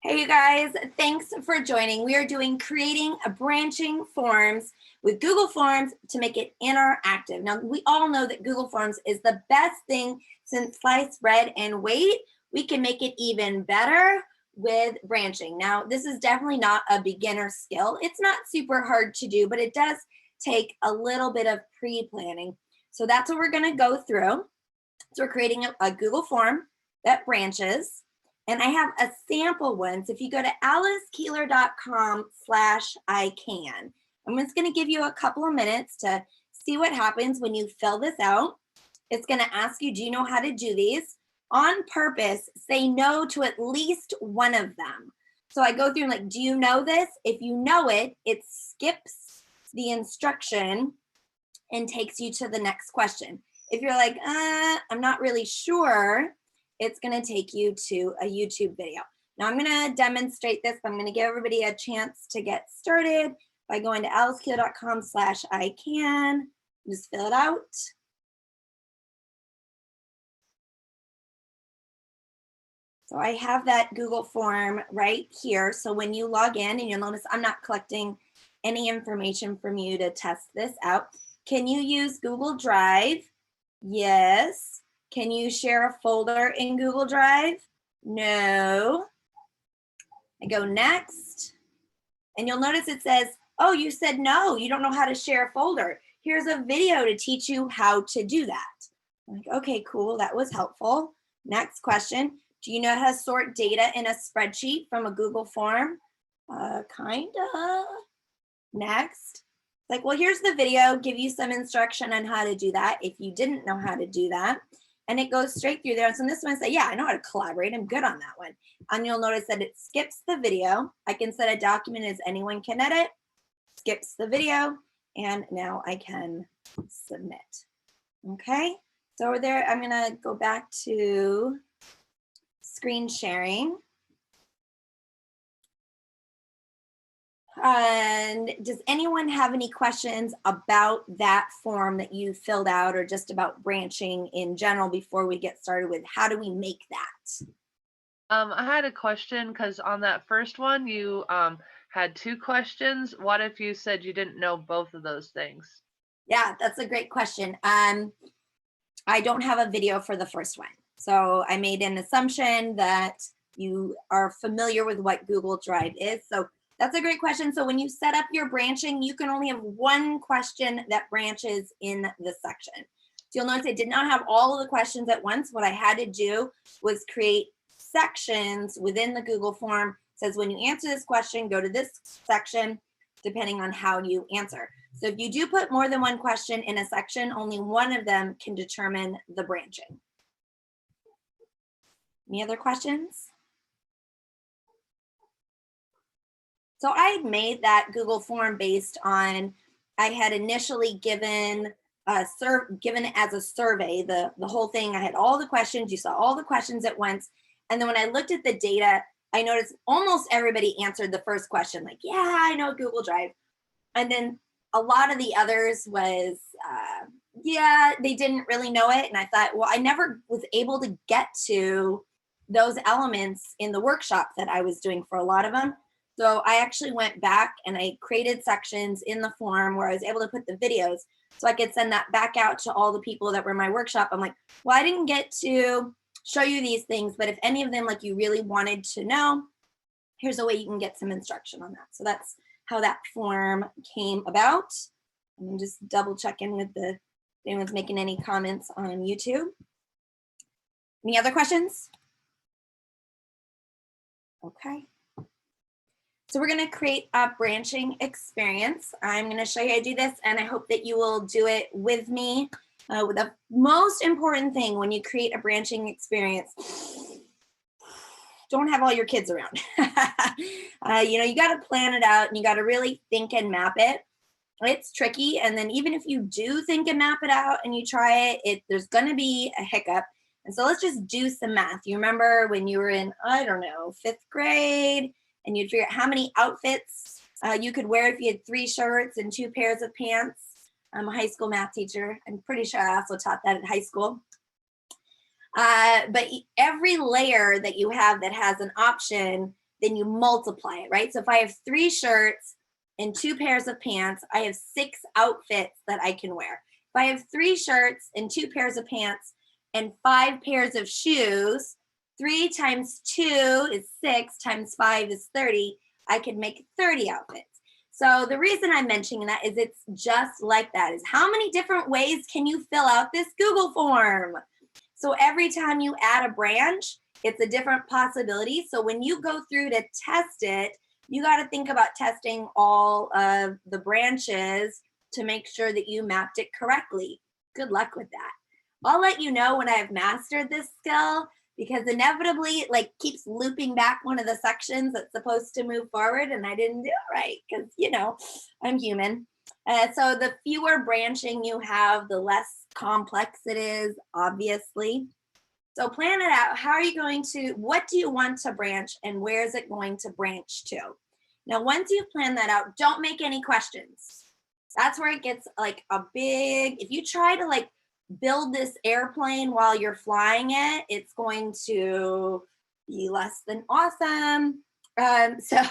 Hey, you guys, thanks for joining. We are doing creating a branching forms with Google Forms to make it interactive. Now, we all know that Google Forms is the best thing since sliced bread, and wait, we can make it even better with branching. Now, this is definitely not a beginner skill. It's not super hard to do, but it does take a little bit of pre-planning. So that's what we're going to go through. So we're creating a Google form that branches. And I have a sample one. So if you go to alicekeeler.com/ican, I'm just going to give you a couple of minutes to see what happens when you fill this out. It's going to ask you, do you know how to do these? On purpose, say no to at least one of them. So I go through and like, do you know this? If you know it, it skips the instruction and takes you to the next question. If you're like, I'm not really sure, it's going to take you to a YouTube video. Now I'm going to demonstrate this, but I'm going to give everybody a chance to get started by going to alicekeeler.com/ican. Just fill it out. So I have that Google form right here. So when you log in, and you'll notice I'm not collecting any information from you to test this out. Can you use Google Drive? Yes. Can you share a folder in Google Drive? No. I go next, and you'll notice it says, oh, you said no, you don't know how to share a folder. Here's a video to teach you how to do that. I'm like, okay, cool, that was helpful. Next question, do you know how to sort data in a spreadsheet from a Google form? Kinda. Next. Like, well, here's the video, give you some instruction on how to do that if you didn't know how to do that. And it goes straight through there. And so this one, I say, yeah, I know how to collaborate. I'm good on that one. And you'll notice that it skips the video. I can set a document as anyone can edit, skips the video, and now I can submit. Okay, so over there, I'm gonna go back to screen sharing. And does anyone have any questions about that form that you filled out, or just about branching in general before we get started with how do we make that? I had a question because on that first one, you had two questions. What if you said you didn't know both of those things? Yeah, that's a great question. I don't have a video for the first one. So I made an assumption that you are familiar with what Google Drive is. So that's a great question. So when you set up your branching, you can only have one question that branches in the section. So you'll notice I did not have all of the questions at once. What I had to do was create sections within the Google form. It says when you answer this question, go to this section, depending on how you answer. So if you do put more than one question in a section, only one of them can determine the branching. Any other questions? So I made that Google form based on, I had initially given it as a survey, the whole thing. I had all the questions, you saw all the questions at once. And then when I looked at the data, I noticed almost everybody answered the first question, like, yeah, I know Google Drive. And then a lot of the others was, yeah, they didn't really know it. And I thought, well, I never was able to get to those elements in the workshop that I was doing for a lot of them. So I actually went back and I created sections in the form where I was able to put the videos so I could send that back out to all the people that were in my workshop. I'm like, well, I didn't get to show you these things, but if any of them like you really wanted to know, here's a way you can get some instruction on that. So that's how that form came about. And just double check in with if anyone's making any comments on YouTube. Any other questions? Okay. So we're going to create a branching experience. I'm going to show you how to do this, and I hope that you will do it with me. The most important thing when you create a branching experience, don't have all your kids around. You got to plan it out, and you got to really think and map it. It's tricky, and then even if you do think and map it out and you try it, there's going to be a hiccup. And so let's just do some math. You remember when you were in, I don't know, 5th grade, and you'd figure out how many outfits you could wear if you had 3 shirts and 2 pairs of pants. I'm a high school math teacher. I'm pretty sure I also taught that at high school. But every layer that you have that has an option then you multiply it, right? So if I have 3 shirts and 2 pairs of pants, I have 6 outfits that I can wear. If I have 3 shirts and 2 pairs of pants and 5 pairs of shoes, 3 times 2 is 6 times 5 is 30. I could make 30 outfits. So the reason I'm mentioning that is it's just like that, is how many different ways can you fill out this Google form? So every time you add a branch, it's a different possibility. So when you go through to test it, you got to think about testing all of the branches to make sure that you mapped it correctly. Good luck with that. I'll let you know when I've mastered this skill, because inevitably it like keeps looping back one of the sections that's supposed to move forward and I didn't do it right because, you know, I'm human. So the fewer branching you have, the less complex it is, obviously. So plan it out. How are you going to, what do you want to branch and where is it going to branch to? Now, once you've planned that out, don't make any questions. That's where it gets like a big, if you try to like build this airplane while you're flying it, it's going to be less than awesome. So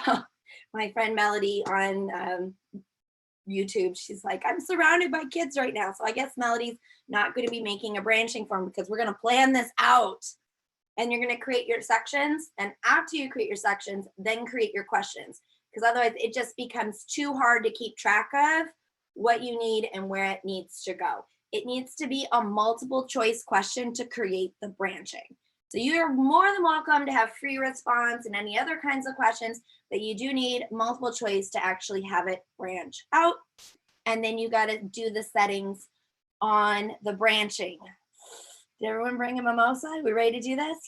my friend Melody on YouTube, she's like, I'm surrounded by kids right now. So I guess Melody's not going to be making a branching form because we're going to plan this out. And you're going to create your sections. And after you create your sections, then create your questions. Because otherwise it just becomes too hard to keep track of what you need and where it needs to go. It needs to be a multiple choice question to create the branching. So you're more than welcome to have free response and any other kinds of questions, but you do need multiple choice to actually have it branch out. And then you got to do the settings on the branching. Did everyone bring a mimosa? Are we ready to do this?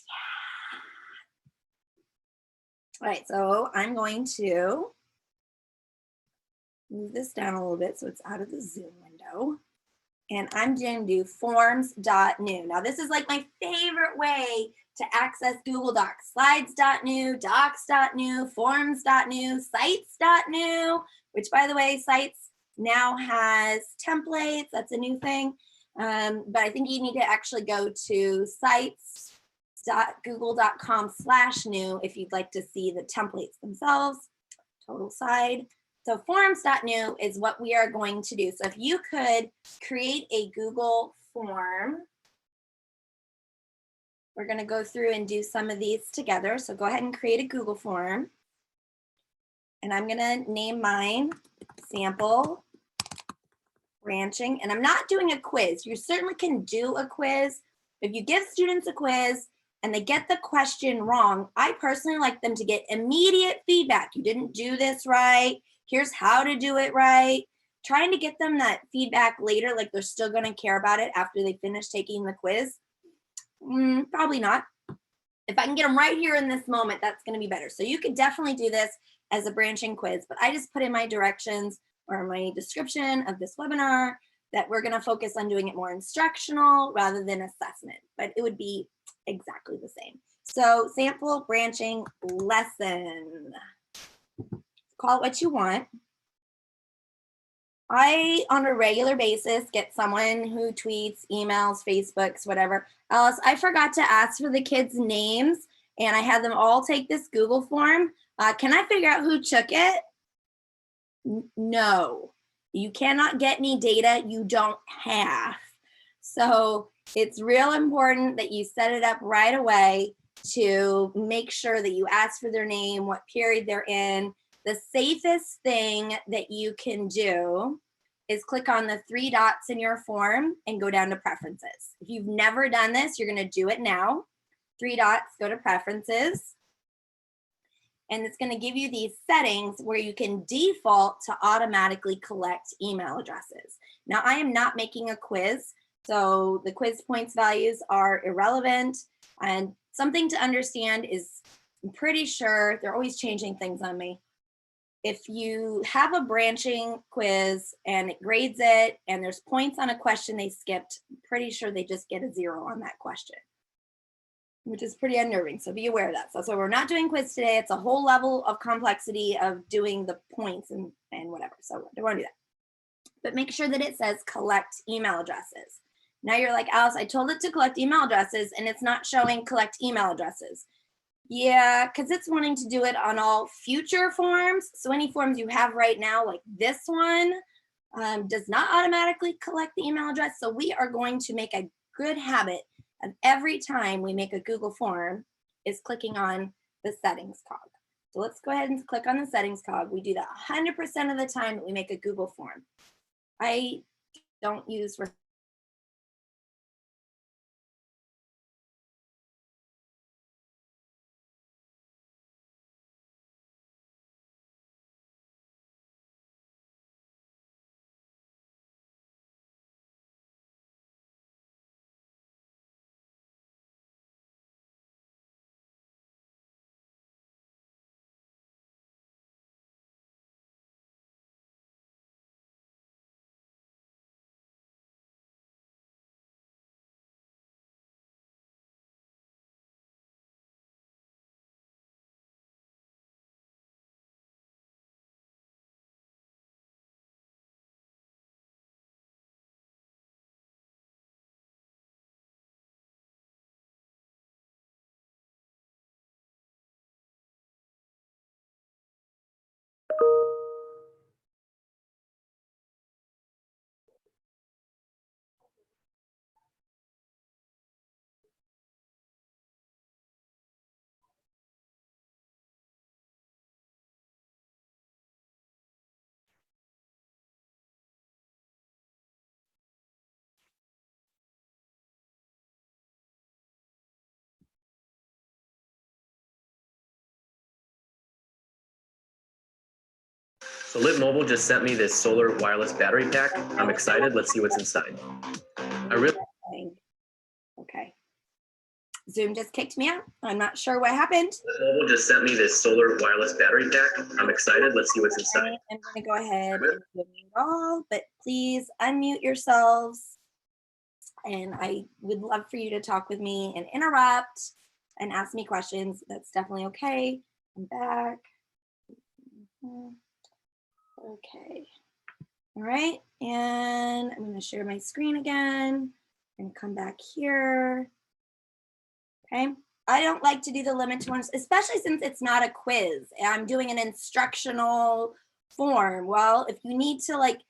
Yeah. All right, so I'm going to move this down a little bit so it's out of the Zoom window. And I'm going to do forms.new. Now this is like my favorite way to access Google Docs. Slides.new, docs.new, forms.new, sites.new, which by the way, sites now has templates. That's a new thing. But I think you need to actually go to sites.google.com/new if you'd like to see the templates themselves. Total side. So forms.new is what we are going to do. So if you could create a Google form, we're going to go through and do some of these together. So go ahead and create a Google form. And I'm going to name mine sample branching. And I'm not doing a quiz. You certainly can do a quiz. If you give students a quiz and they get the question wrong, I personally like them to get immediate feedback. You didn't do this right. Here's how to do it right. Trying to get them that feedback later, like they're still going to care about it after they finish taking the quiz. Probably not. If I can get them right here in this moment, that's going to be better. So you could definitely do this as a branching quiz, but I just put in my directions or my description of this webinar that we're going to focus on doing it more instructional rather than assessment, but it would be exactly the same. So sample branching lesson. Call it what you want. I, on a regular basis, get someone who tweets, emails, Facebooks, whatever else. I forgot to ask for the kids' names, and I had them all take this Google form. Can I figure out who took it? No. You cannot get any data you don't have. So it's real important that you set it up right away to make sure that you ask for their name, what period they're in. The safest thing that you can do is click on the 3 dots in your form and go down to preferences. If you've never done this, you're going to do it now. 3 dots, go to preferences. And it's going to give you these settings where you can default to automatically collect email addresses. Now, I am not making a quiz, so the quiz points values are irrelevant. And something to understand is I'm pretty sure they're always changing things on me. If you have a branching quiz and it grades it and there's points on a question they skipped, I'm pretty sure they just get a 0 on that question, which is pretty unnerving. So be aware of that. So we're not doing quiz today. It's a whole level of complexity of doing the points and whatever. So I don't want to do that. But make sure that it says collect email addresses. Now you're like, Alice, I told it to collect email addresses and it's not showing collect email addresses. Yeah, because it's wanting to do it on all future forms. So any forms you have right now, like this one, does not automatically collect the email address. So we are going to make a good habit of every time we make a Google form is clicking on the settings cog. So let's go ahead and click on the settings cog. We do that 100% of the time that we make a Google form. I don't use So Lit Mobile just sent me this solar wireless battery pack. I'm excited. Let's see what's inside. Okay. Zoom just kicked me out. I'm not sure what happened. Lit Mobile just sent me this solar wireless battery pack. I'm excited. Let's see what's inside. I'm going to go ahead and mute all, but please unmute yourselves. And I would love for you to talk with me and interrupt and ask me questions. That's definitely okay. I'm back. Okay. All right. And I'm going to share my screen again and come back here. Okay. I don't like to do the limit to ones, especially since it's not a quiz. I'm doing an instructional form. Well, if you need to like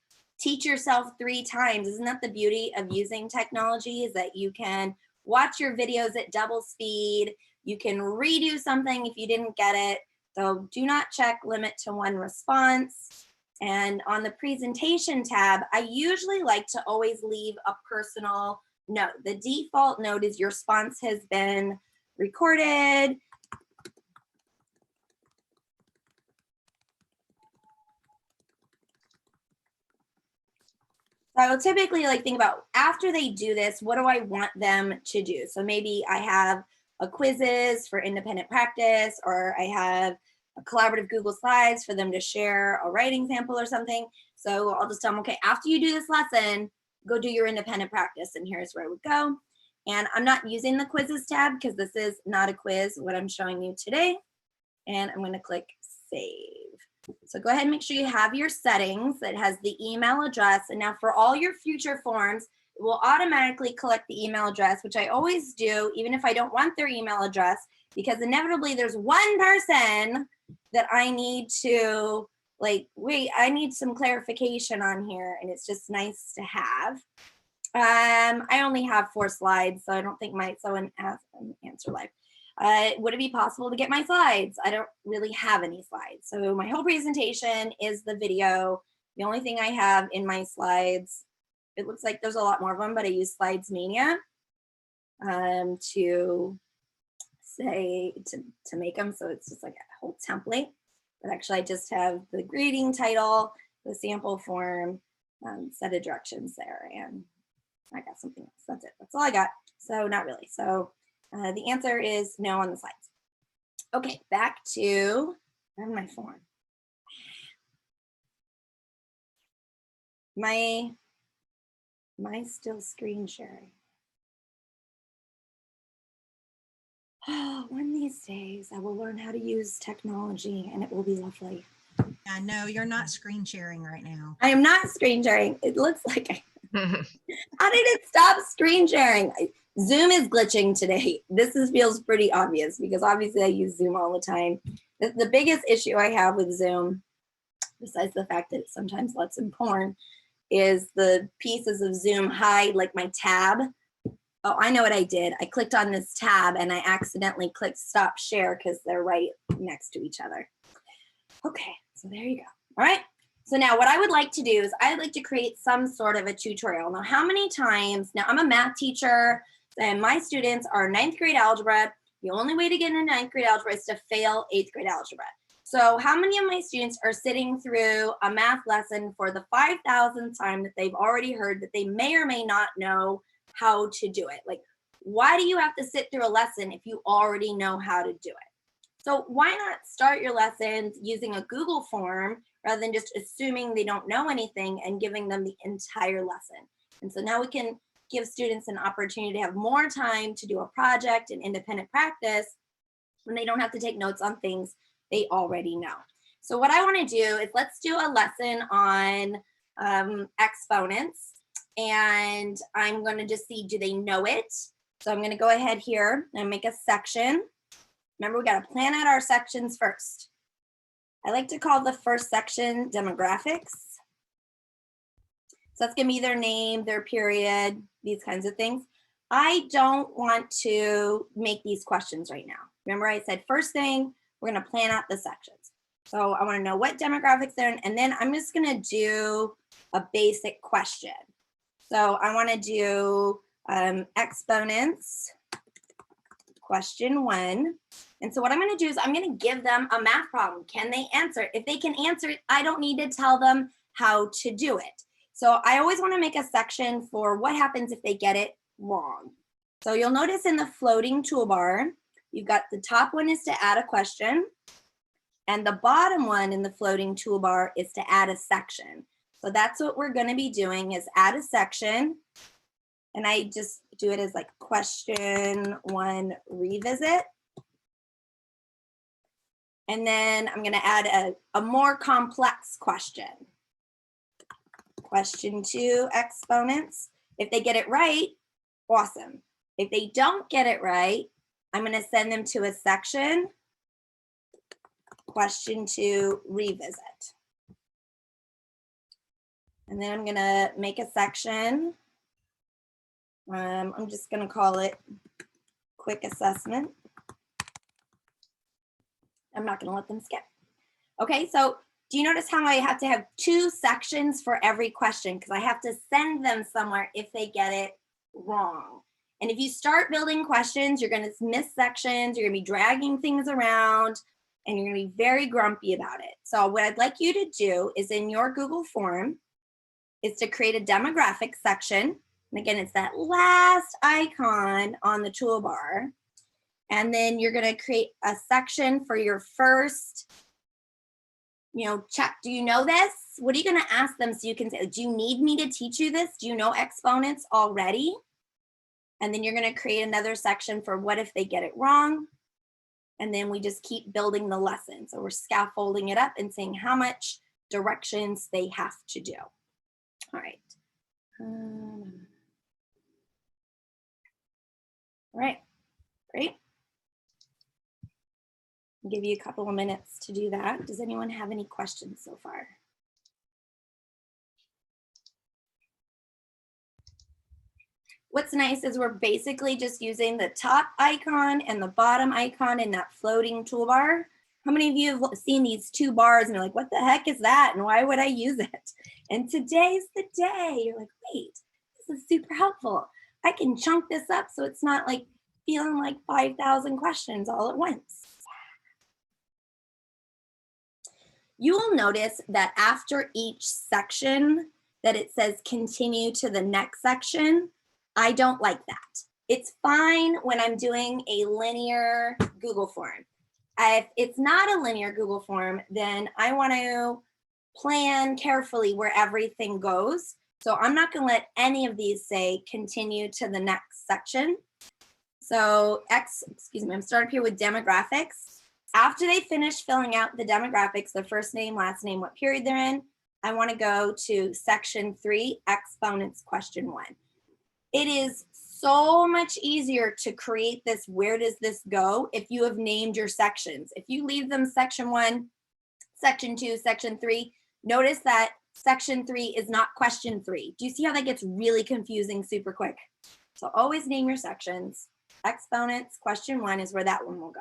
teach yourself 3 times, isn't that the beauty of using technology, is that you can watch your videos at double speed. You can redo something if you didn't get it. So do not check limit to 1 response. And on the presentation tab, I usually like to always leave a personal note. The default note is your response has been recorded. So I will typically like think about after they do this, what do I want them to do? So maybe I have a quizzes for independent practice, or I have a collaborative Google Slides for them to share a writing sample or something. So I'll just tell them, okay, after you do this lesson, go do your independent practice, and here's where I would go. And I'm not using the quizzes tab because this is not a quiz, what I'm showing you today. And I'm going to click save. So go ahead and make sure you have your settings that has the email address. And now for all your future forms, it will automatically collect the email address, which I always do, even if I don't want their email address, because inevitably there's one person that I need to like, wait, I need some clarification on here. And it's just nice to have. I only have 4 slides, so I don't think my, so an answer live. Would it be possible to get my slides? I don't really have any slides. So my whole presentation is the video. The only thing I have in my slides, it looks like there's a lot more of them, but I use Slides Mania to say, to make them. So it's just like a whole template. But actually I just have the greeting title, the sample form, set of directions there, and I got something else. That's it. That's all I got. So not really. So the answer is no on the slides. Okay, back to my form. My still screen sharing. Oh, one of these days I will learn how to use technology and it will be lovely. Yeah, no, you're not screen sharing right now. I am not screen sharing. It looks like How did it stop screen sharing? Zoom is glitching today. Feels pretty obvious because obviously I use Zoom all the time. The biggest issue I have with Zoom, besides the fact that it sometimes lets in porn, is the pieces of Zoom hide like my tab. Oh, I know what I did. I clicked on this tab and I accidentally clicked stop share because they're right next to each other. Okay, so there you go. All right. So now what I would like to do is I'd like to create some sort of a tutorial. Now, how many times, now I'm a math teacher and my students are 9th grade algebra. The only way to get into 9th grade algebra is to fail 8th grade algebra. So how many of my students are sitting through a math lesson for the 5,000th time that they've already heard that they may or may not know how to do it? Like, why do you have to sit through a lesson if you already know how to do it? So why not start your lessons using a Google form rather than just assuming they don't know anything and giving them the entire lesson? And so now we can give students an opportunity to have more time to do a project and independent practice when they don't have to take notes on things they already know. So what I want to do is let's do a lesson on exponents, and I'm going to just see, do they know it? So I'm going to go ahead here and make a section. Remember, we got to plan out our sections first. I like to call the first section demographics. So that's going to be their name, their period, these kinds of things. I don't want to make these questions right now. Remember, I said first thing, we're going to plan out the sections. So I want to know what demographics they're in, and then I'm just going to do a basic question. So I want to do exponents, question 1. And so what I'm going to do is I'm going to give them a math problem. Can they answer it? If they can answer it, I don't need to tell them how to do it. So I always want to make a section for what happens if they get it wrong. So you'll notice in the floating toolbar, you've got the top one is to add a question, and the bottom one in the floating toolbar is to add a section. So that's what we're going to be doing, is add a section. And I just do it as like question 1 revisit. And then I'm going to add a more complex question. Question 2 exponents. If they get it right, awesome. If they don't get it right, I'm going to send them to a section. Question 2 revisit. And then I'm going to make a section. I'm just going to call it quick assessment. I'm not going to let them skip. Okay, so do you notice how I have to have 2 sections for every question? Because I have to send them somewhere if they get it wrong. And if you start building questions, you're going to miss sections, you're going to be dragging things around, and you're going to be very grumpy about it. So what I'd like you to do is in your Google form is to create a demographic section. And again, it's that last icon on the toolbar. And then you're going to create a section for your first, check. Do you know this? What are you going to ask them so you can say, do you need me to teach you this? Do you know exponents already? And then you're going to create another section for what if they get it wrong? And then we just keep building the lesson. So we're scaffolding it up and saying how much directions they have to do. All right. All right, great. I'll give you a couple of minutes to do that. Does anyone have any questions so far? What's nice is we're basically just using the top icon and the bottom icon in that floating toolbar. How many of you have seen these 2 bars and you're like, what the heck is that? And why would I use it? And today's the day. You're like, wait, this is super helpful. I can chunk this up so it's not like feeling like 5,000 questions all at once. You will notice that after each section that it says continue to the next section. I don't like that. It's fine when I'm doing a linear Google form. If it's not a linear Google form, then I want to plan carefully where everything goes. So I'm not going to let any of these say continue to the next section. So I'm starting here with demographics. After they finish filling out the demographics, their first name, last name, what period they're in, I want to go to section 3, exponents question 1. It is so much easier to create this where does this go if you have named your sections. If you leave them section 1, section 2, section 3, notice that section 3 is not question 3. Do you see how that gets really confusing super quick? So always name your sections. Exponents question 1 is where that one will go.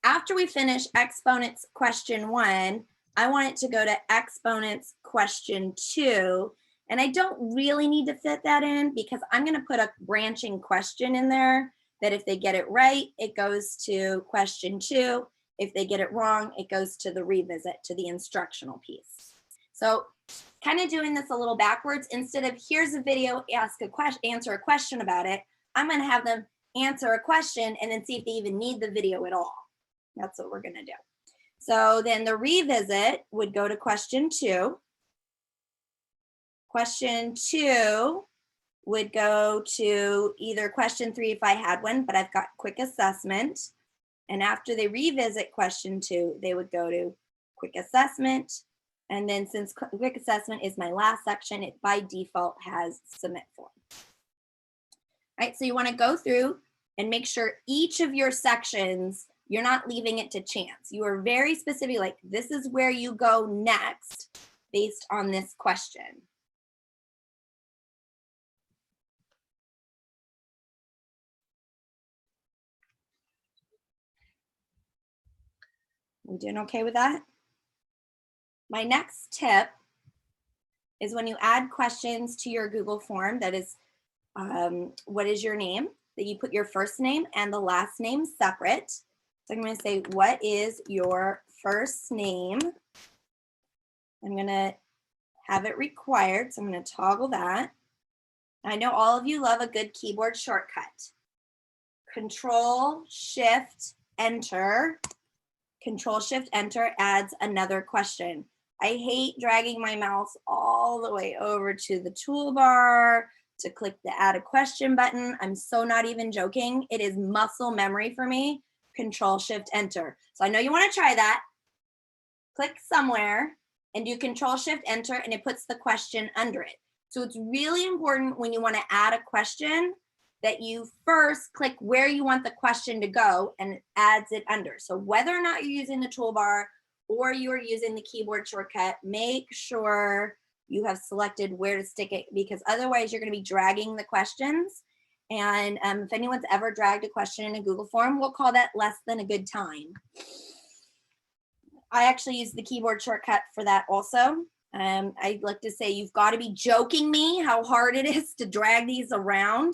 After we finish exponents question 1, I want it to go to exponents question 2. And I don't really need to fit that in because I'm going to put a branching question in there that if they get it right, it goes to question 2. If they get it wrong, it goes to the revisit, to the instructional piece. So kind of doing this a little backwards. Instead of here's a video, answer a question about it, I'm going to have them answer a question and then see if they even need the video at all. That's what we're going to do. So then the revisit would go to question 2. Question 2 would go to either question 3 if I had one, but I've got quick assessment. And after they revisit question 2, they would go to quick assessment. And then since quick assessment is my last section, it by default has submit form. All right, so you want to go through and make sure each of your sections, you're not leaving it to chance. You are very specific, like this is where you go next based on this question. We doing okay with that? My next tip is when you add questions to your Google form, that is, what is your name? That you put your first name and the last name separate. So I'm going to say, what is your first name? I'm going to have it required, so I'm going to toggle that. I know all of you love a good keyboard shortcut. Control, Shift, Enter. Control, Shift, Enter adds another question. I hate dragging my mouse all the way over to the toolbar to click the Add a Question button. I'm so not even joking. It is muscle memory for me. Control, Shift, Enter. So I know you want to try that. Click somewhere and do Control, Shift, Enter, and it puts the question under it. So it's really important when you want to add a question that you first click where you want the question to go and it adds it under. So whether or not you're using the toolbar or you're using the keyboard shortcut, make sure you have selected where to stick it, because otherwise you're going to be dragging the questions. And if anyone's ever dragged a question in a Google form, we'll call that less than a good time. I actually use the keyboard shortcut for that also. I'd like to say you've got to be joking me how hard it is to drag these around.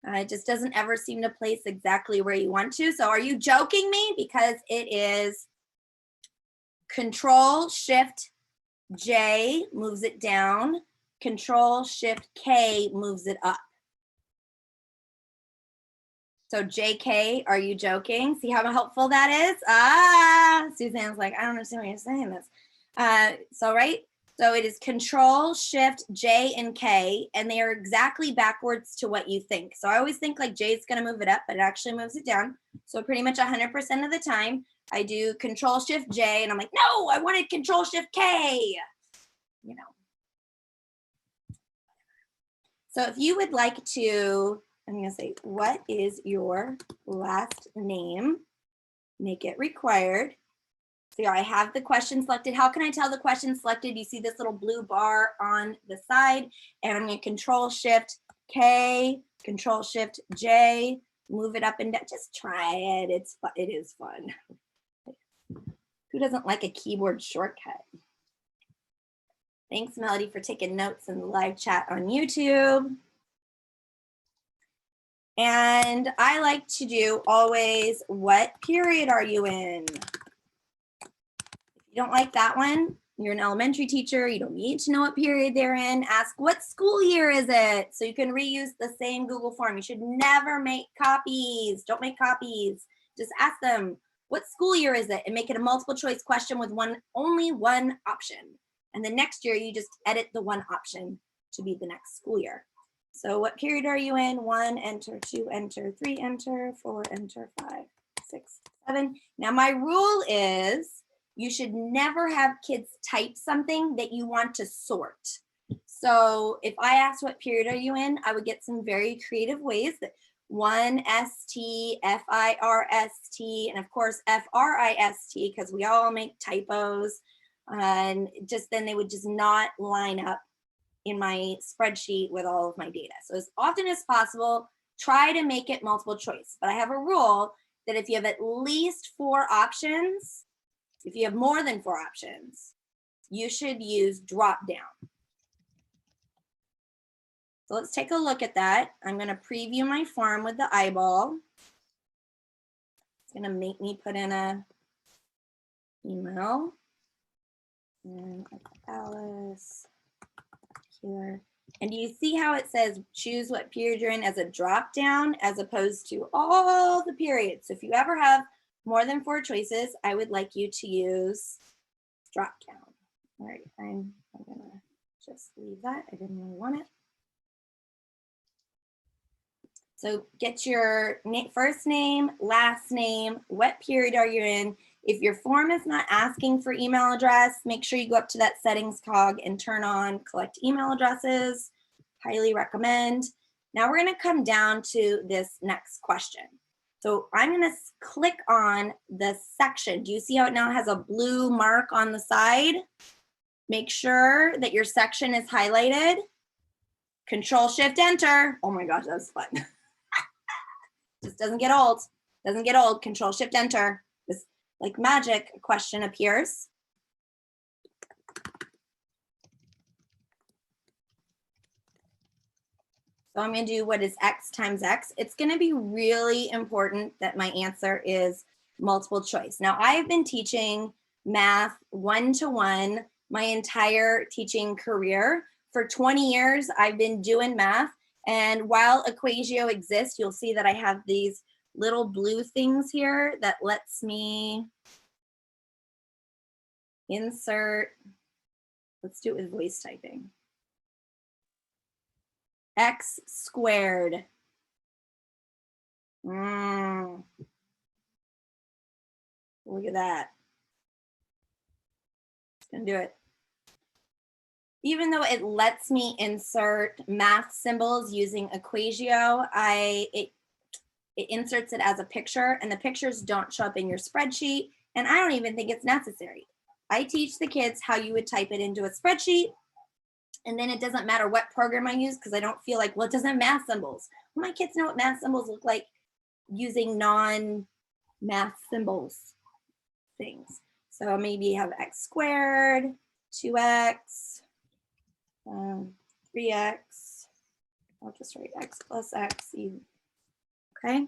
It just doesn't ever seem to place exactly where you want to. So are you joking me? Because it is Control Shift J moves it down. Control Shift K moves it up. So JK, are you joking? See how helpful that is? Ah, Suzanne's like, I don't understand why you're saying this. So it is Control Shift J and K, and they are exactly backwards to what you think. So I always think like J is going to move it up, but it actually moves it down. So pretty much 100% of the time, I do Control Shift J, and I'm like, no, I wanted Control Shift K. You know. So if you would like to, I'm going to say, what is your last name? Make it required. So I have the question selected. How can I tell the question selected? You see this little blue bar on the side, and I'm going to Control Shift K, Control Shift J, move it up and down. Just try it. It is fun. Who doesn't like a keyboard shortcut? Thanks, Melody, for taking notes in the live chat on YouTube. And I like to do always, what period are you in? You don't like that one, you're an elementary teacher, you don't need to know what period they're in. Ask, what school year is it? So you can reuse the same Google form. You should never make copies. Don't make copies. Just ask them, what school year is it? And make it a multiple choice question with only one option. And the next year, you just edit the one option to be the next school year. So what period are you in? 1, enter, 2, enter, 3, enter, 4, enter, 5, 6, 7. Now my rule is, you should never have kids type something that you want to sort. So if I asked what period are you in, I would get some very creative ways that 1ST, FIRST, and of course FRIST, because we all make typos. And just then they would just not line up in my spreadsheet with all of my data. So as often as possible, try to make it multiple choice. But I have a rule that if you have at least 4 options, if you have more than 4 options, you should use drop down. So let's take a look at that. I'm going to preview my form with the eyeball. It's going to make me put in a email. And Alice, Keeler. And do you see how it says choose what period you're in as a drop down as opposed to all the periods? So if you ever have more than 4 choices, I would like you to use drop down. All right, I'm going to just leave that. I didn't really want it. So get your first name, last name, what period are you in? If your form is not asking for email address, make sure you go up to that settings cog and turn on collect email addresses. Highly recommend. Now we're going to come down to this next question. So I'm going to click on the section. Do you see how it now has a blue mark on the side? Make sure that your section is highlighted. Control Shift Enter. Oh my gosh, that was fun. Just doesn't get old. Doesn't get old. Control Shift Enter. This, like magic, a question appears. So I'm going to do what is X times X. It's going to be really important that my answer is multiple choice. Now, I've been teaching math 1-to-1 my entire teaching career. For 20 years, I've been doing math. And while Equatio exists, you'll see that I have these little blue things here that lets me insert. Let's do it with voice typing. X squared. Look at that. It's gonna do it. Even though it lets me insert math symbols using Equatio, it inserts it as a picture, and the pictures don't show up in your spreadsheet, and I don't even think it's necessary. I teach the kids how you would type it into a spreadsheet, and then it doesn't matter what program I use because I don't feel like, well, it doesn't have math symbols. Well, my kids know what math symbols look like using non-math symbols things. So maybe you have X squared, 2X, 3X. I'll just write X plus X even. Okay.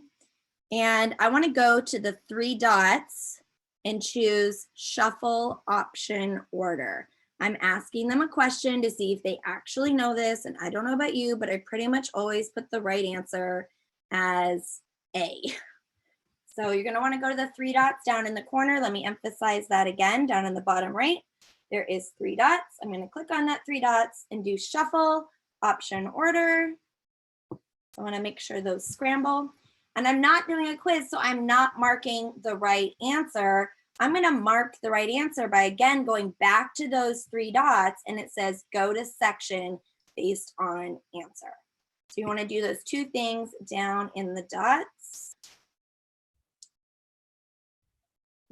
And I want to go to the 3 dots and choose shuffle option order. I'm asking them a question to see if they actually know this. And I don't know about you, but I pretty much always put the right answer as A. So you're going to want to go to the 3 dots down in the corner. Let me emphasize that again, down in the bottom right. There is 3 dots. I'm going to click on that 3 dots and do shuffle option order. I want to make sure those scramble. And I'm not doing a quiz, so I'm not marking the right answer. I'm going to mark the right answer by, again, going back to those 3 dots, and it says go to section based on answer. So you want to do those 2 things down in the dots.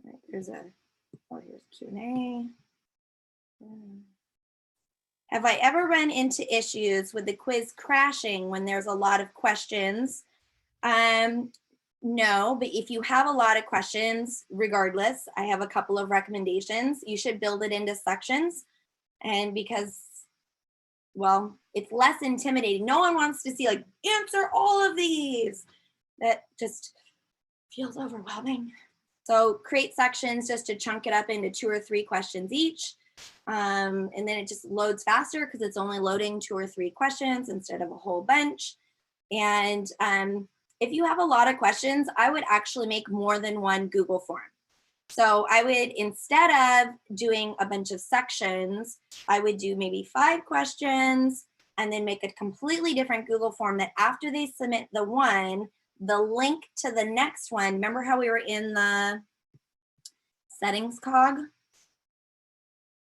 All right, here's Q&A. Have I ever run into issues with the quiz crashing when there's a lot of questions? No, but if you have a lot of questions, regardless, I have a couple of recommendations. You should build it into sections. And because, well, it's less intimidating. No one wants to see like, answer all of these. That just feels overwhelming. So create sections just to chunk it up into 2 or 3 questions each. And then it just loads faster because it's only loading 2 or 3 questions instead of a whole bunch. And if you have a lot of questions, I would actually make more than one Google form. So I would, instead of doing a bunch of sections, I would do maybe 5 questions and then make a completely different Google form that after they submit the one, the link to the next one, remember how we were in the settings cog?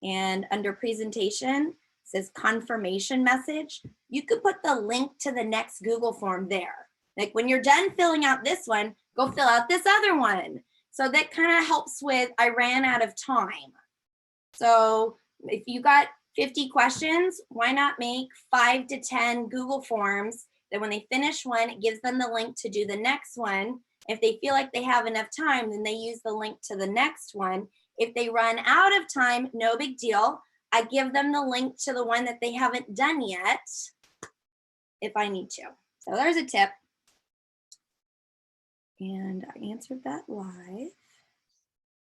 and under presentation, it says confirmation message. You could put the link to the next Google form there. Like when you're done filling out this one, go fill out this other one. So that kind of helps with, I ran out of time. So if you got 50 questions, why not make 5 to 10 Google forms that when they finish one, it gives them the link to do the next one. If they feel like they have enough time, then they use the link to the next one. If they run out of time, no big deal. I give them the link to the one that they haven't done yet if I need to. So there's a tip. And I answered that live.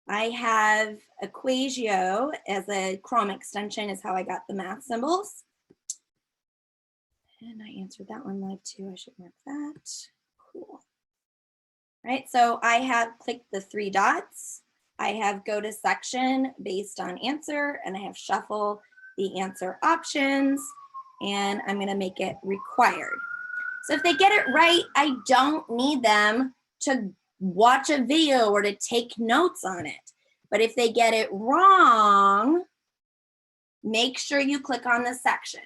I have Equatio as a Chrome extension is how I got the math symbols. And I answered that one live too. I should mark that. Cool. Right, so I have clicked the 3 dots. I have go to section based on answer, and I have shuffle the answer options, and I'm gonna make it required. So if they get it right, I don't need them to watch a video or to take notes on it. But if they get it wrong, make sure you click on the section.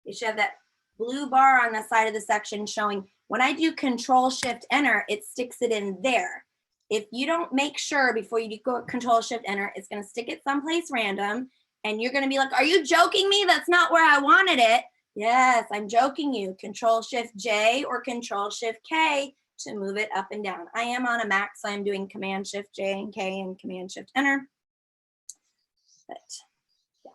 You should have that blue bar on the side of the section showing when I do Control-Shift-Enter, it sticks it in there. If you don't make sure before you go Control-Shift-Enter, it's gonna stick it someplace random and you're gonna be like, are you joking me? That's not where I wanted it. Yes, I'm joking you. Control-Shift-J or Control-Shift-K to move it up and down. I am on a Mac, so I'm doing Command-Shift-J and K and Command-Shift-Enter. But yeah.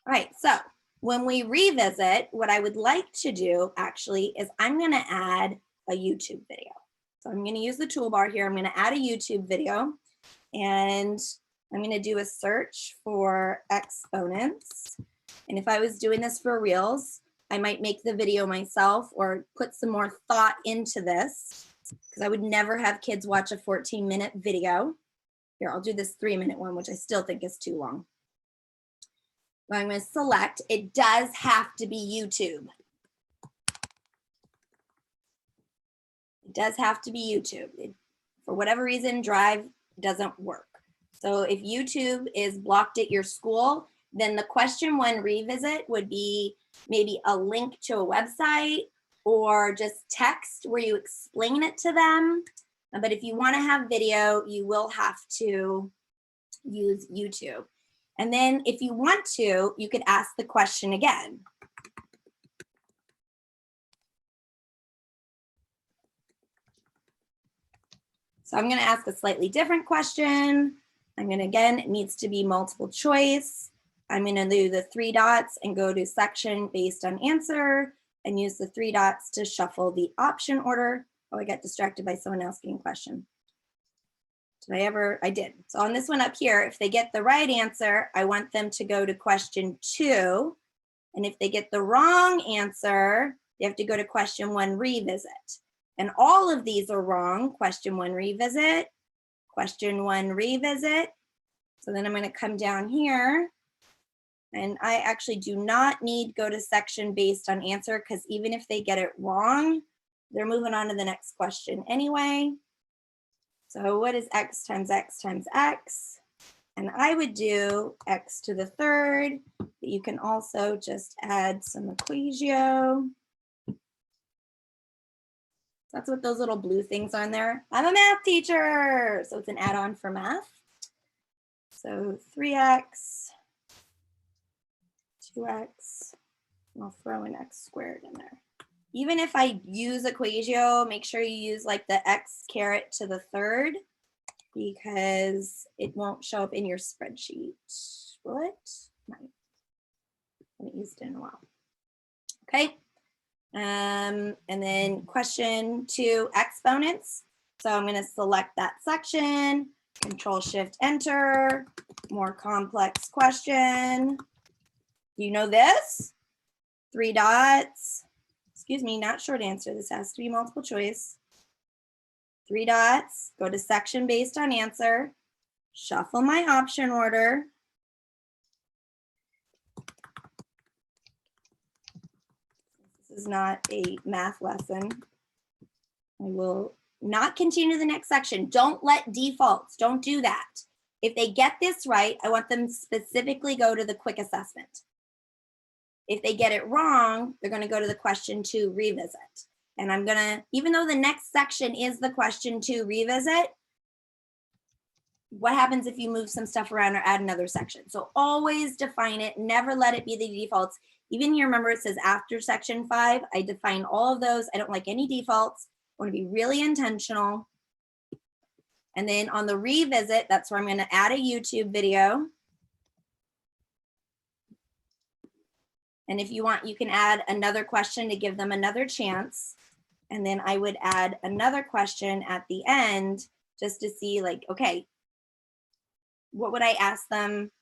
All right, so when we revisit, what I would like to do actually is I'm gonna add a YouTube video. So I'm gonna use the toolbar here. I'm gonna add a YouTube video and I'm gonna do a search for exponents. And if I was doing this for reals, I might make the video myself or put some more thought into this because I would never have kids watch a 14-minute video. Here, I'll do this 3-minute one, which I still think is too long. I'm going to select, it does have to be YouTube. It does have to be YouTube. For whatever reason, Drive doesn't work. So if YouTube is blocked at your school, then the question 1 revisit would be maybe a link to a website or just text where you explain it to them. But if you want to have video, you will have to use YouTube. And then if you want to, you could ask the question again. So I'm going to ask a slightly different question. I'm going to, again, it needs to be multiple choice. I'm going to do the 3 dots and go to section based on answer and use the 3 dots to shuffle the option order. Oh, I got distracted by someone asking a question. I did. So on this one up here, if they get the right answer, I want them to go to question 2. And if they get the wrong answer, they have to go to question 1 revisit. And all of these are wrong. Question 1 revisit, question 1 revisit. So then I'm going to come down here. And I actually do not need go to section based on answer because even if they get it wrong, they're moving on to the next question anyway. So what is x times x times x? And I would do x to the 3rd. But you can also just add some Equatio. That's what those little blue things are in there. I'm a math teacher. So it's an add-on for math. So 3x, 2x, and I'll throw an x squared in there. Even if I use Equatio, make sure you use like the x caret to the 3rd because it won't show up in your spreadsheet. Will it? Might. I haven't used it in a while. Okay. And then question 2, exponents. So I'm going to select that section, Control-Shift-Enter, more complex question. Do you know this? 3 dots. Excuse me, not short answer. This has to be multiple choice. 3 dots, go to section based on answer, shuffle my option order. This is not a math lesson. I will not continue to the next section. Don't let defaults, don't do that. If they get this right, I want them to specifically go to the quick assessment. If they get it wrong, they're going to go to the question 2 revisit. And I'm going to, even though the next section is the question 2 revisit, what happens if you move some stuff around or add another section? So always define it, never let it be the defaults. Even here, remember it says after section 5, I define all of those. I don't like any defaults. I want to be really intentional. And then on the revisit, that's where I'm going to add a YouTube video. And if you want, you can add another question to give them another chance. And then I would add another question at the end just to see like, okay, what would I ask them?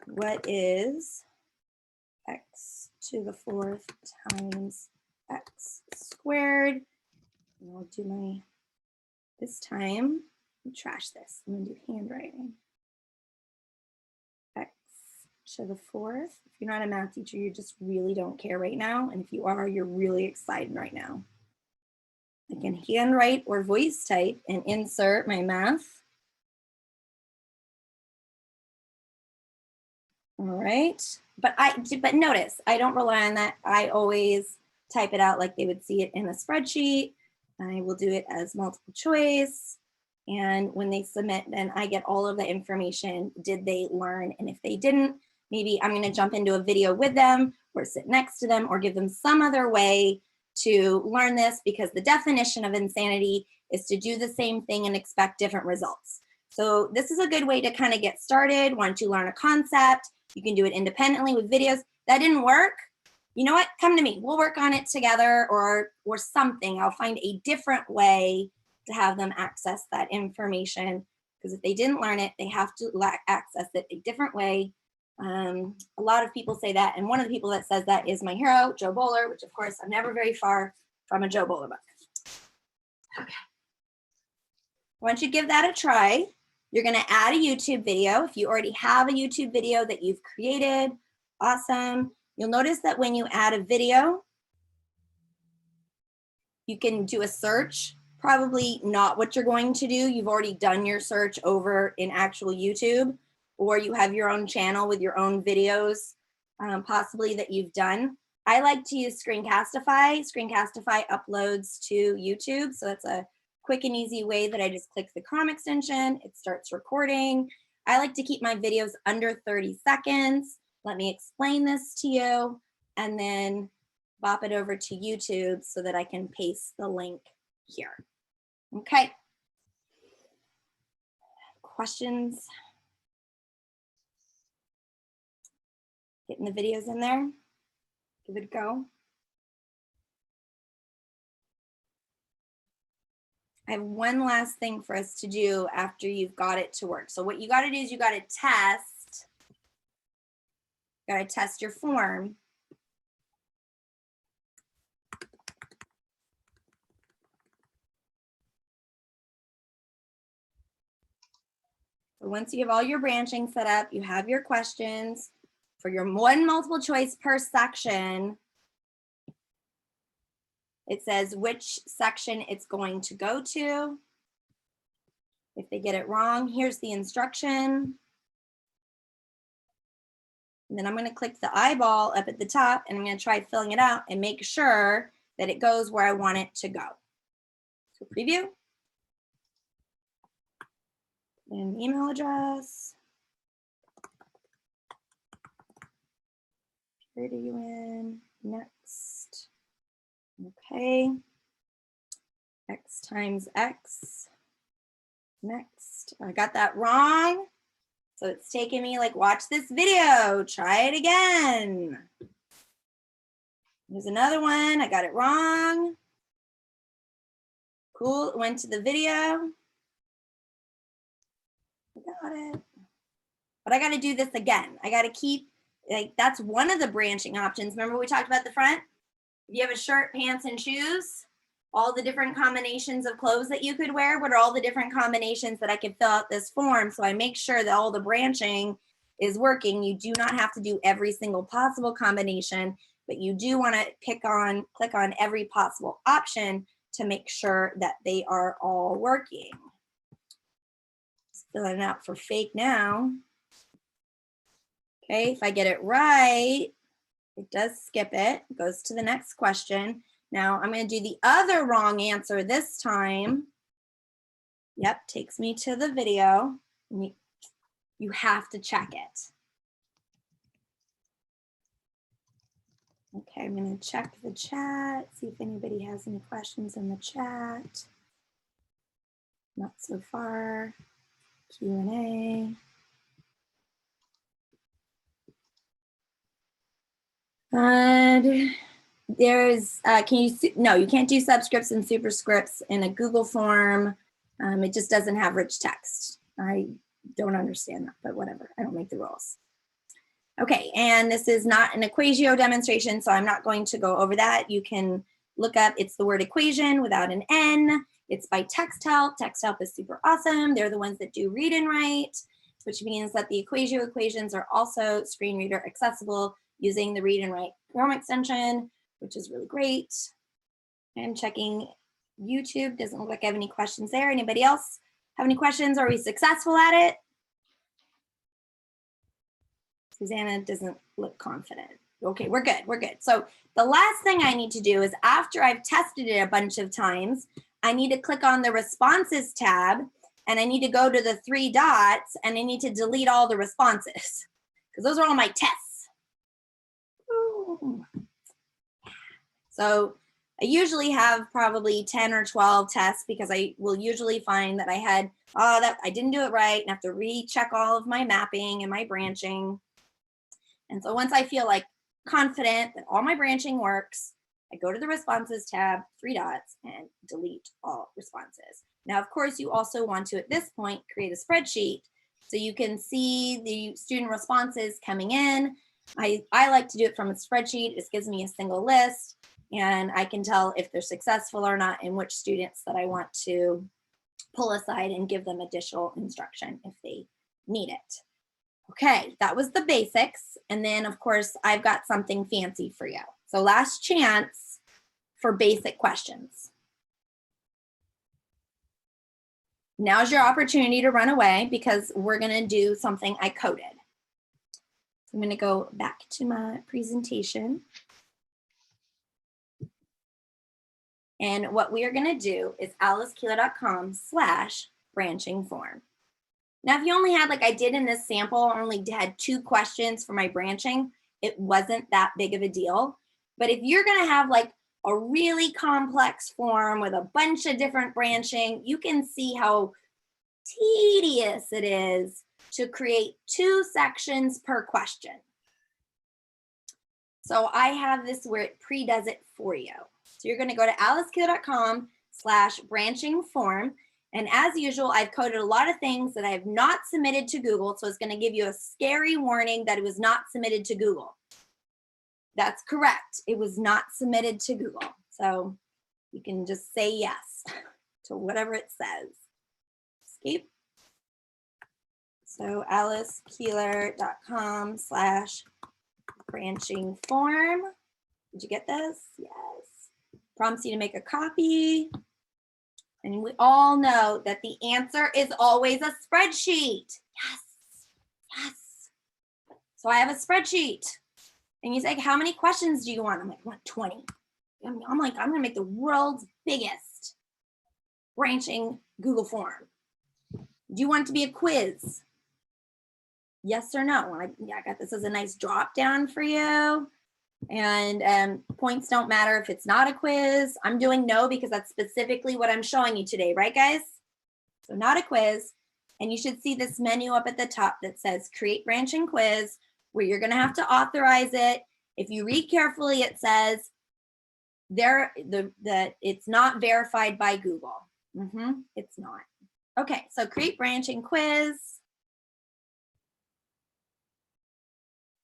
What is x to the 4th times x squared? And I'll do my, this time, trash this. I'm gonna do handwriting. X to the 4th. If you're not a math teacher, you just really don't care right now. And if you are, you're really excited right now. I can handwrite or voice type and insert my math. All right, but notice, I don't rely on that. I always type it out like they would see it in a spreadsheet. I will do it as multiple choice. And when they submit, then I get all of the information. Did they learn? And if they didn't, maybe I'm gonna jump into a video with them or sit next to them or give them some other way to learn this, because the definition of insanity is to do the same thing and expect different results. So this is a good way to kind of get started. Once you learn a concept, you can do it independently with videos. That didn't work. You know what? Come to me. We'll work on it together or something. I'll find a different way to have them access that information, because if they didn't learn it, they have to access it a different way. A lot of people say that, and one of the people that says that is my hero, Joe Bowler, which of course I'm never very far from a Joe Bowler book. Okay. Once you give that a try, you're going to add a YouTube video. If you already have a YouTube video that you've created, awesome. You'll notice that when you add a video, you can do a search. Probably not what you're going to do. You've already done your search over in actual YouTube, or you have your own channel with your own videos, possibly that you've done. I like to use Screencastify. Screencastify uploads to YouTube, so it's a quick and easy way that I just click the Chrome extension, it starts recording. I like to keep my videos under 30 seconds. Let me explain this to you, and then bop it over to YouTube so that I can paste the link here. Okay. Questions? Getting the videos in there? Give it a go. I have one last thing for us to do after you've got it to work. So what you got to do is you got to test. You got to test your form. So once you have all your branching set up, you have your questions for your one multiple choice per section. It says which section it's going to go to. If they get it wrong, here's the instruction. And then I'm going to click the eyeball up at the top, and I'm going to try filling it out and make sure that it goes where I want it to go. So preview. And email address. Where do you in? Next. Okay. X times X. Next. I got that wrong. So it's taking me like, watch this video, try it again. Here's another one, I got it wrong. Cool, went to the video. I got it. But I gotta do this again. I gotta keep, like, that's one of the branching options. Remember we talked about the front? If you have a shirt, pants, and shoes, all the different combinations of clothes that you could wear, what are all the different combinations that I could fill out this form so I make sure that all the branching is working. You do not have to do every single possible combination, but you do want to click on every possible option to make sure that they are all working. filling it out for fake now. Okay, if I get it right, it does skip it, goes to the next question. Now I'm going to do the other wrong answer this time. Yep, takes me to the video. You have to check it. Okay, I'm going to check the chat, see if anybody has any questions in the chat. Not so far. Q&A. There's, no, you can't do subscripts and superscripts in a Google form. It just doesn't have rich text. I don't understand that, but whatever, I don't make the rules. Okay, and this is not an Equatio demonstration, so I'm not going to go over that. You can look up, it's the word equation without an N. It's by Text Help. Text Help is super awesome. They're the ones that do read and write, which means that the Equatio equations are also screen reader accessible using the read and write Chrome extension, which is really great. I'm checking YouTube. Doesn't look like I have any questions there. Anybody else have any questions? Are we successful at it? Susanna doesn't look confident. Okay, we're good, we're good. So the last thing I need to do is after I've tested it a bunch of times, I need to click on the responses tab and I need to go to the 3 dots and I need to delete all the responses because those are all my tests. Ooh. So I usually have probably 10 or 12 tests because I will usually find that I had, that I didn't do it right and have to recheck all of my mapping and my branching. And so once I feel like confident that all my branching works, I go to the responses tab, 3 dots, and delete all responses. Now, of course, you also want to, at this point, create a spreadsheet so you can see the student responses coming in. I like to do it from a spreadsheet. This gives me a single list, and I can tell if they're successful or not and which students that I want to pull aside and give them additional instruction if they need it. Okay, that was the basics. And then, of course, I've got something fancy for you. So last chance for basic questions. Now's your opportunity to run away because we're going to do something I coded. I'm going to go back to my presentation. And what we are going to do is alicekeeler.com/branching form. Now, if you only had, like I did in this sample, only had 2 questions for my branching, it wasn't that big of a deal. But if you're going to have like a really complex form with a bunch of different branching, you can see how tedious it is to create 2 sections per question. So I have this where it pre-does it for you. So you're going to go to alicekeeler.com/branching form. And as usual, I've coded a lot of things that I have not submitted to Google. So it's going to give you a scary warning that it was not submitted to Google. That's correct. It was not submitted to Google. So you can just say yes to whatever it says. Escape. So alicekeeler.com/branching form. Did you get this? Yes. Prompts you to make a copy. And we all know that the answer is always a spreadsheet. Yes, yes. So I have a spreadsheet. And you say, how many questions do you want? I'm like, I want 20. I'm like, I'm gonna make the world's biggest branching Google form. Do you want it to be a quiz? Yes or no? I got this as a nice drop down for you. And points don't matter if it's not a quiz. I'm doing no because that's specifically what I'm showing you today, right guys? So not a quiz. And you should see this menu up at the top that says create branching quiz, where you're gonna have to authorize it. If you read carefully, it says that it's not verified by Google. It's not. Okay, so create branching quiz.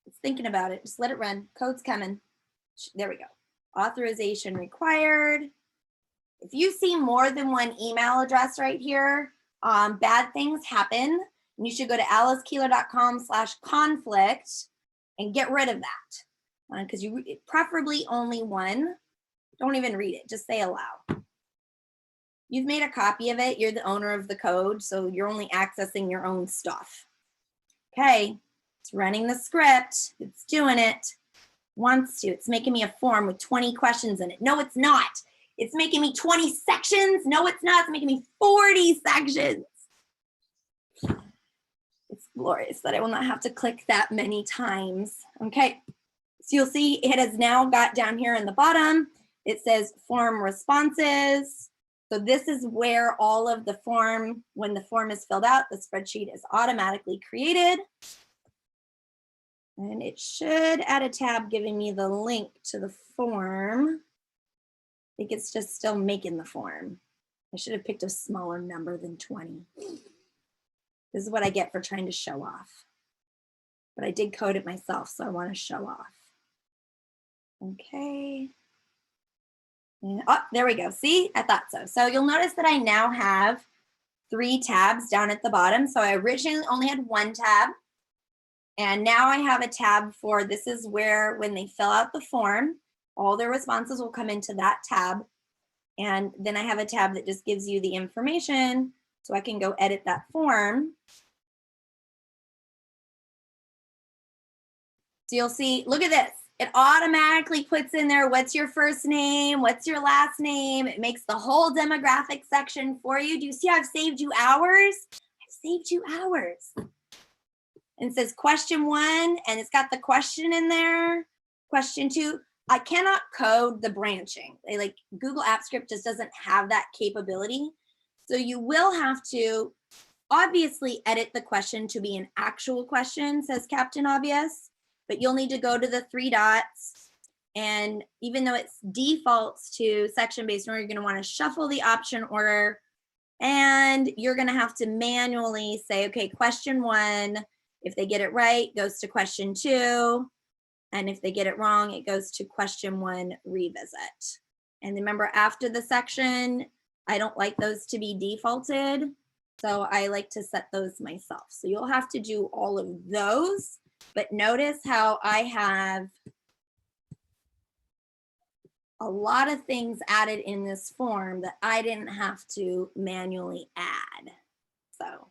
It's thinking about it. Just let it run. Code's coming. There we go. Authorization required. If you see more than one email address right here, bad things happen. And you should go to alicekeeler.com/conflict and get rid of that. Because you preferably only one. Don't even read it. Just say allow. You've made a copy of it. You're the owner of the code, so you're only accessing your own stuff. Okay, it's running the script. It's doing it. Wants to. It's making me a form with 20 questions in it. No, it's not. It's making me 20 sections. No, it's not. It's making me 40 sections. It's glorious that I will not have to click that many times. Okay, so you'll see it has now got down here in the bottom. It says form responses. So this is where all of the form, when the form is filled out, the spreadsheet is automatically created. And it should add a tab giving me the link to the form. I think it's just still making the form. I should have picked a smaller number than 20. This is what I get for trying to show off. But I did code it myself, so I want to show off. Okay. And, oh, there we go. See, I thought so. So you'll notice that I now have 3 tabs down at the bottom. So I originally only had 1 tab. And now I have a tab for, this is where when they fill out the form, all their responses will come into that tab. And then I have a tab that just gives you the information so I can go edit that form. So you'll see, look at this. It automatically puts in there, what's your first name? What's your last name? It makes the whole demographic section for you. Do you see how I've saved you hours? I've saved you hours. And it says question 1, and it's got the question in there. Question 2, I cannot code the branching. Like Google Apps Script just doesn't have that capability. So you will have to obviously edit the question to be an actual question, says Captain Obvious. But you'll need to go to the 3 dots. And even though it defaults to section-based order, you're going to want to shuffle the option order. And you're going to have to manually say, okay, question 1, if they get it right, goes to question 2. And if they get it wrong, it goes to question 1, revisit. And remember, after the section, I don't like those to be defaulted. So I like to set those myself. So you'll have to do all of those. But notice how I have a lot of things added in this form that I didn't have to manually add. So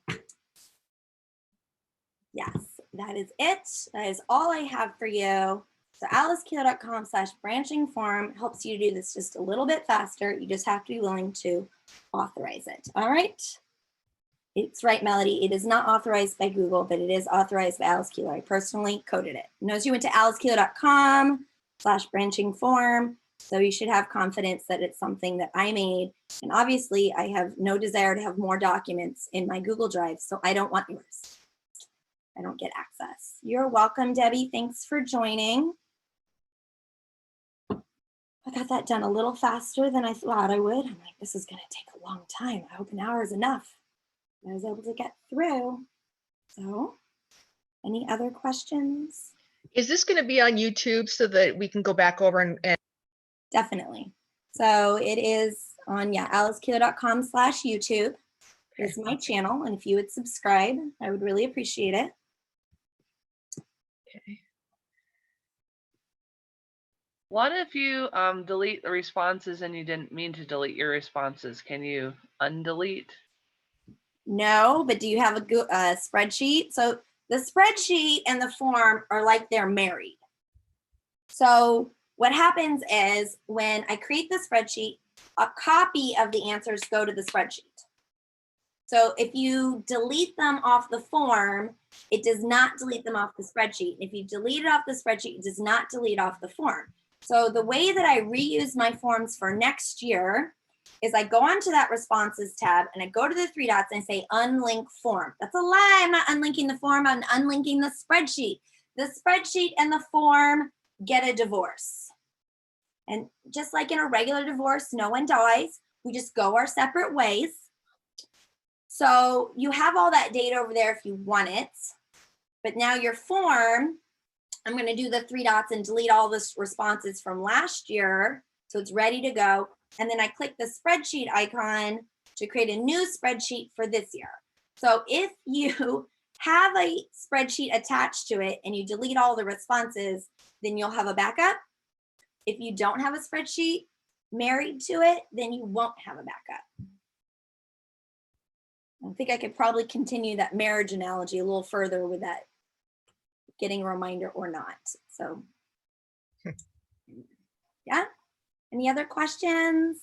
yes, that is it. That is all I have for you. So alicekeeler.com/branching form helps you to do this just a little bit faster. You just have to be willing to authorize it. All right. It's right, Melody. It is not authorized by Google, but it is authorized by Alice Keeler. I personally coded it. Notice you went to alicekeeler.com/branching form. So you should have confidence that it's something that I made. And obviously I have no desire to have more documents in my Google Drive. So I don't want yours. I don't get access. You're welcome, Debbie. Thanks for joining. I got that done a little faster than I thought I would. I'm like, this is going to take a long time. I hope an hour is enough. I was able to get through. So, any other questions? Is this going to be on YouTube so that we can go back over and Definitely. So it is on, alicekeeler.com/YouTube is my channel. And if you would subscribe, I would really appreciate it. Okay. What if you delete the responses and you didn't mean to delete your responses? Can you undelete? No, but do you have a spreadsheet? So the spreadsheet and the form are like they're married. So what happens is when I create the spreadsheet, a copy of the answers go to the spreadsheet. So if you delete them off the form, it does not delete them off the spreadsheet. If you delete it off the spreadsheet, it does not delete off the form. So the way that I reuse my forms for next year is I go onto that responses tab and I go to the 3 dots and I say unlink form. That's a lie. I'm not unlinking the form. I'm unlinking the spreadsheet. The spreadsheet and the form get a divorce. And just like in a regular divorce, no one dies. We just go our separate ways. So you have all that data over there if you want it. But now your form, I'm going to do the 3 dots and delete all the responses from last year. So it's ready to go. And then I click the spreadsheet icon to create a new spreadsheet for this year. So if you have a spreadsheet attached to it and you delete all the responses, then you'll have a backup. If you don't have a spreadsheet married to it, then you won't have a backup. I think I could probably continue that marriage analogy a little further with that getting a reminder or not. So, yeah. Any other questions?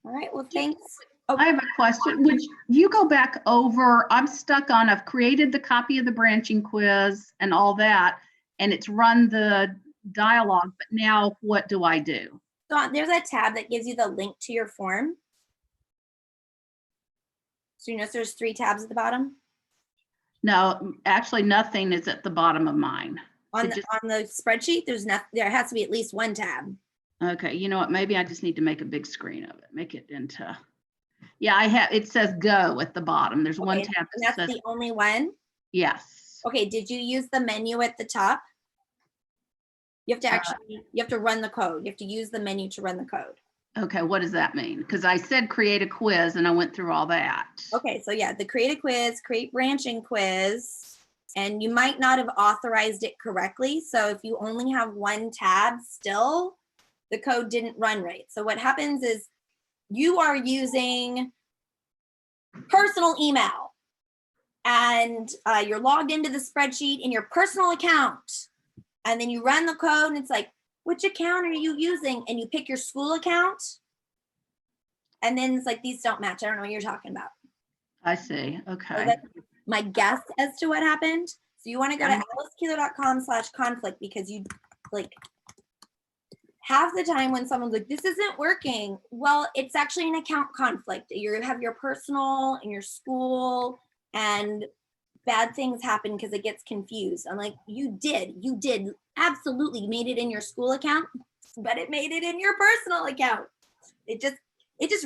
All right, well, thanks. Oh, I have a question. Would you go back over, I'm stuck on, I've created the copy of the branching quiz and all that, and it's run the dialogue, but now what do I do? so there's a tab that gives you the link to your form. So you notice there's 3 tabs at the bottom. No, actually nothing is at the bottom of mine. On It the, on the spreadsheet, there has to be at least 1 tab. Okay, you know what? Maybe I just need to make a big screen of it. Make it into, yeah, I have, it says go at the bottom. There's one Okay, tab and that that's says, the only one. yes. Okay, did you use the menu at the top? You have to actually, you have to run the code. You have to use the menu to run the code. Okay, what does that mean? Because I said create a quiz and I went through all that. Okay, so yeah, the create a quiz, create branching quiz, and you might not have authorized it correctly. So if you only have 1 tab still, the code didn't run right. So what happens is you are using personal email and you're logged into the spreadsheet in your personal account. And then you run the code and it's like, which account are you using? And you pick your school account. And then it's like, these don't match. I don't know what you're talking about. I see, So okay. that's my guess as to what happened. So you want to go to alicekeeler.com/conflict because you like half the time when someone's like, this isn't working. Well, it's actually an account conflict. You have your personal and your school and bad things happen because it gets confused. I'm like, you did absolutely made it in your school account, but it made it in your personal account. It just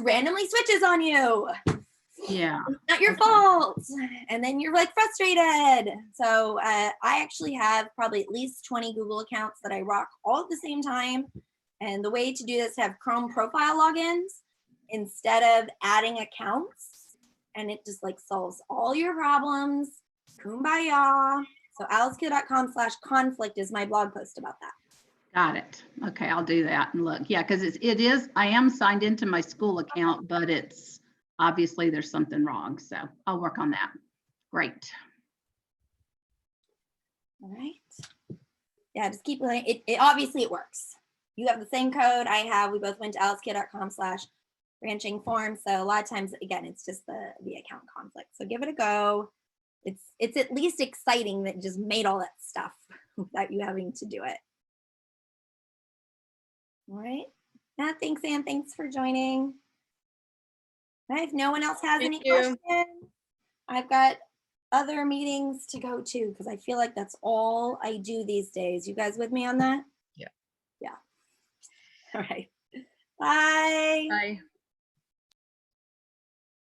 randomly switches on you. Yeah. It's not your fault. And then you're like frustrated. So I actually have probably at least 20 Google accounts that I rock all at the same time. And the way to do this, have Chrome profile logins instead of adding accounts. And it just like solves all your problems. Kumbaya. So alicekeeler.com/conflict is my blog post about that. Got it. Okay, I'll do that and look. Yeah, because it is, I am signed into my school account, but it's obviously there's something wrong. So I'll work on that. Great. All right. Yeah, just keep playing. It obviously it works. You have the same code I have. We both went to alicekeeler.com/branching form. So a lot of times, again, it's just the account conflict. So give it a go. It's at least exciting that it just made all that stuff without you having to do it. All right. Yeah, thanks, Anne. Thanks for joining. All right, if no one else has Thank any you. questions, I've got other meetings to go to because I feel like that's all I do these days. You guys with me on that? Yeah. Yeah. All right. Bye. Bye.